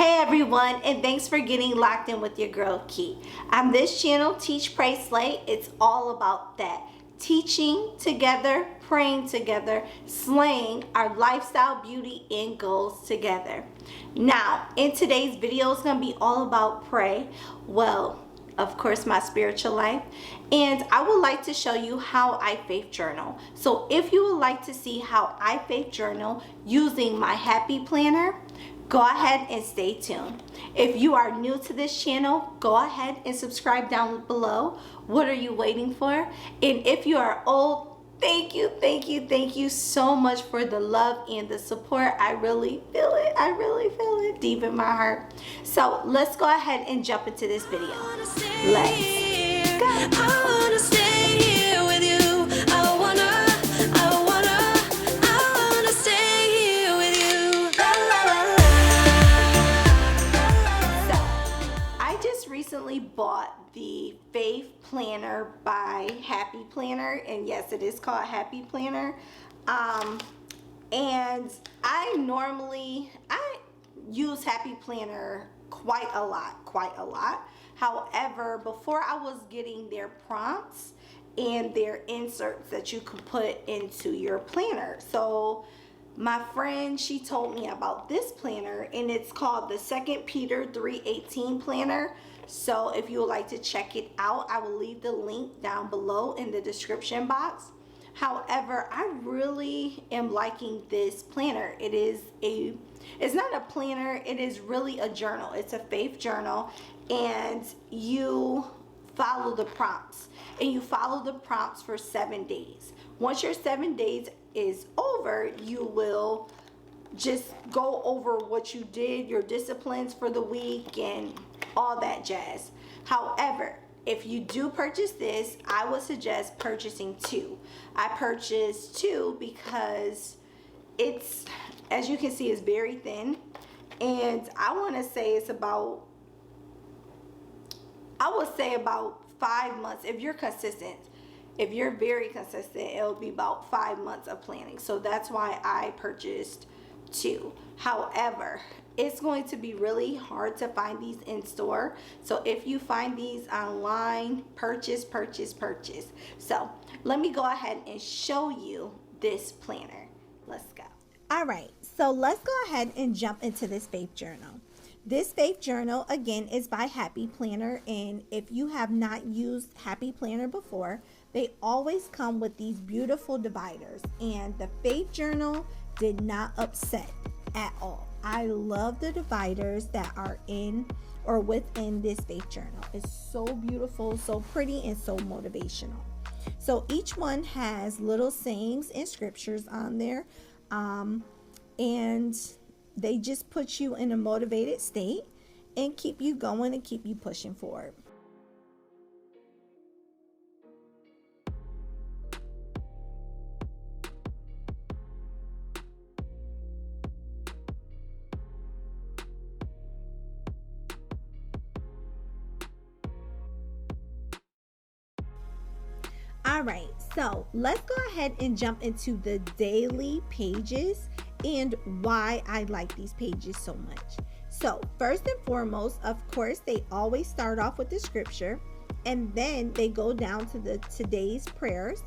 Hey everyone, and thanks for getting locked in with your girl Key. On this channel, Teach, Pray, Slay, it's all about that. Teaching together, praying together, slaying our lifestyle, beauty, and goals together. Now, in today's video, it's going to be all about pray. Well, of course, my spiritual life. And I would like to show you how I faith journal. So if you would like to see how I faith journal using my happy planner, go ahead and stay tuned. If you are new to this channel, go ahead and subscribe down below. What are you waiting for? And if you are old, thank you so much for the love and the support. I really feel it. I really feel it deep in my heart. So let's go ahead and jump into this video. Let's go. I wanna stay here with you. I wanna stay here with you. La, la, la, la. So, I just recently bought the Faith Planner by Happy Planner, and yes, it is called Happy Planner. And I use Happy Planner quite a lot. However, before I was getting their prompts and their inserts that you could put into your planner. So my friend, she told me about this planner, and it's called the 2 Peter 3:18 planner. So if you would like to check it out, I will leave the link down below in the description box. However, I really am liking this planner. It's not a planner, it is really a journal. It's a faith journal, and you follow the prompts. And you follow the prompts for 7 days. Once your 7 days is over, you will just go over what you did, your disciplines for the week, and all that jazz. However, if you do purchase this, I would suggest purchasing 2. I purchased 2 because it's, as you can see, it's very thin, and I want to say it's about, I would say about 5 months. If you're consistent, if you're very consistent, it'll be about 5 months of planning. So that's why I purchased 2. However, it's going to be really hard to find these in store. So if you find these online, purchase. So let me go ahead and show you this planner. Let's go. All right, so let's go ahead and jump into this faith journal. This faith journal, again, is by Happy Planner, and if you have not used Happy Planner before, they always come with these beautiful dividers, and the faith journal did not upset at all. I love the dividers that are in or within this faith journal. It's so beautiful, so pretty, and so motivational. So each one has little sayings and scriptures on there, and they just put you in a motivated state and keep you going and keep you pushing forward. All right, so let's go ahead and jump into the daily pages and why I like these pages so much. So first and foremost, of course, they always start off with the scripture, and then they go down to the today's prayers.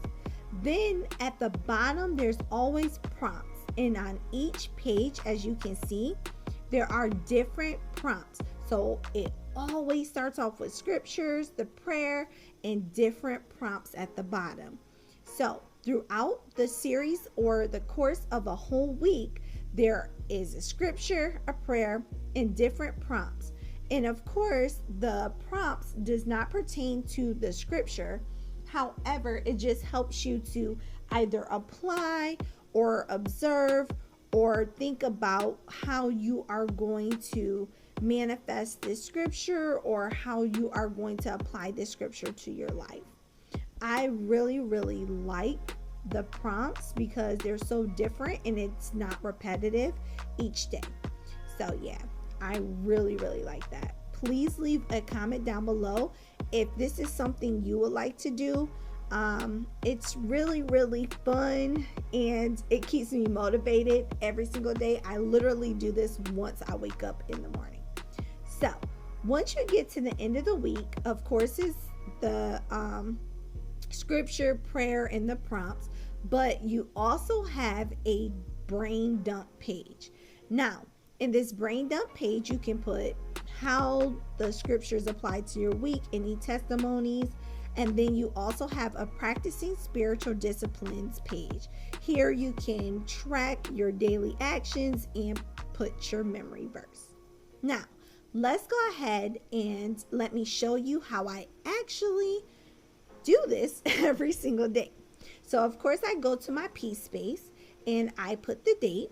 Then at the bottom, there's always prompts, and on each page, as you can see, there are different prompts. So it always starts off with scriptures, the prayer, and different prompts at the bottom. So throughout the series or the course of a whole week, there is a scripture, a prayer, and different prompts. And of course, the prompts does not pertain to the scripture. However, it just helps you to either apply or observe or think about how you are going to manifest this scripture or how you are going to apply this scripture to your life. I really like the prompts because they're so different and it's not repetitive each day. So yeah, I really like that. Please leave a comment down below if this is something you would like to do. It's really fun and it keeps me motivated every single day. I literally do this once I wake up in the morning. So once you get to the end of the week, of course, is the scripture, prayer, and the prompts, but you also have a brain dump page. Now, in this brain dump page, you can put how the scriptures apply to your week, any testimonies, and then you also have a practicing spiritual disciplines page. Here you can track your daily actions and put your memory verse. Now, let's go ahead and let me show you how I actually do this every single day. So of course I go to my P space and I put the date.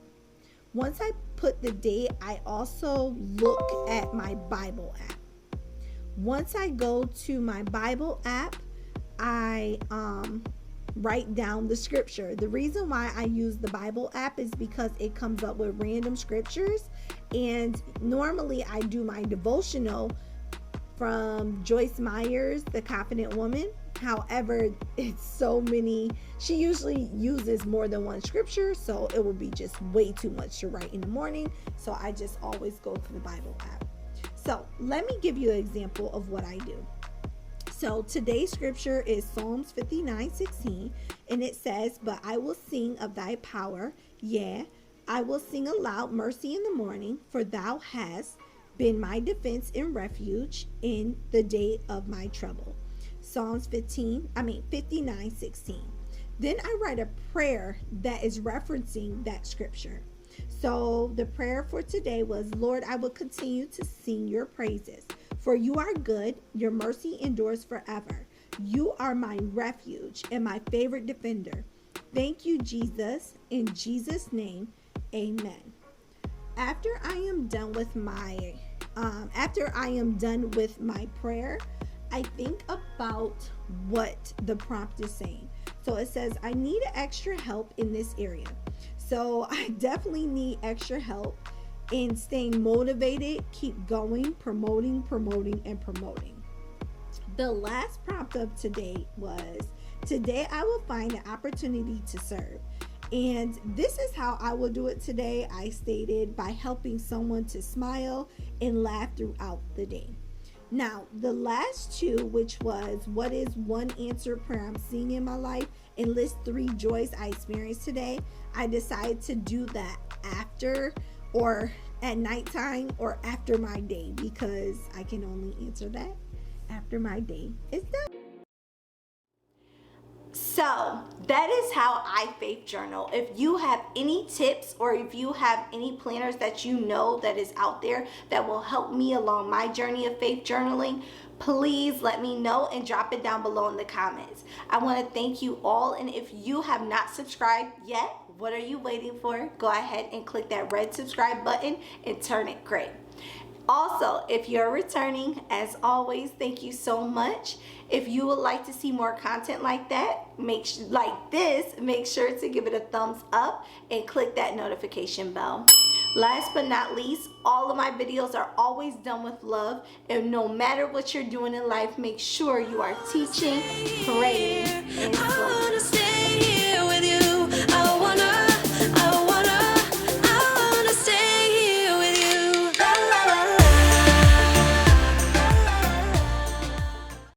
Once I put the date, I also look at my Bible app. Once I go to my Bible app, I write down the scripture. The reason why I use the Bible app is because it comes up with random scriptures, and normally I do my devotional from Joyce Meyer's The Confident Woman. However, it's so many, she usually uses more than one scripture, so it will be just way too much to write in the morning. So I just always go to the Bible app. So let me give you an example of what I do. So today's scripture is Psalms 59:16, and it says, "But I will sing of thy power, yea, I will sing aloud mercy in the morning, for thou hast been my defense and refuge in the day of my trouble." Psalms 59:16. Then I write a prayer that is referencing that scripture. So the prayer for today was, "Lord, I will continue to sing your praises. For you are good, your mercy endures forever. You are my refuge and my favorite defender. Thank you, Jesus. In Jesus' name, amen." After I am done with my prayer, I think about what the prompt is saying. So it says, I need extra help in this area. So I definitely need extra help in staying motivated, keep going, promoting. The last prompt of today was, today I will find an opportunity to serve. And this is how I will do it today. I stated by helping someone to smile and laugh throughout the day. Now, the last two, which was, what is one answered prayer I'm seeing in my life, and list 3 joys I experienced today, I decided to do that after or at nighttime or after my day, because I can only answer that after my day is done. So that is how I faith journal. If you have any tips or if you have any planners that you know that is out there that will help me along my journey of faith journaling, please let me know and drop it down below in the comments. I want to thank you all, and if you have not subscribed yet, what are you waiting for? Go ahead and click that red subscribe button and turn it gray. Also, if you're returning, as always, thank you so much. If you would like to see more content like that, make sure to give it a thumbs up and click that notification bell. Last but not least, all of my videos are always done with love, and no matter what you're doing in life, make sure you are teaching, praying,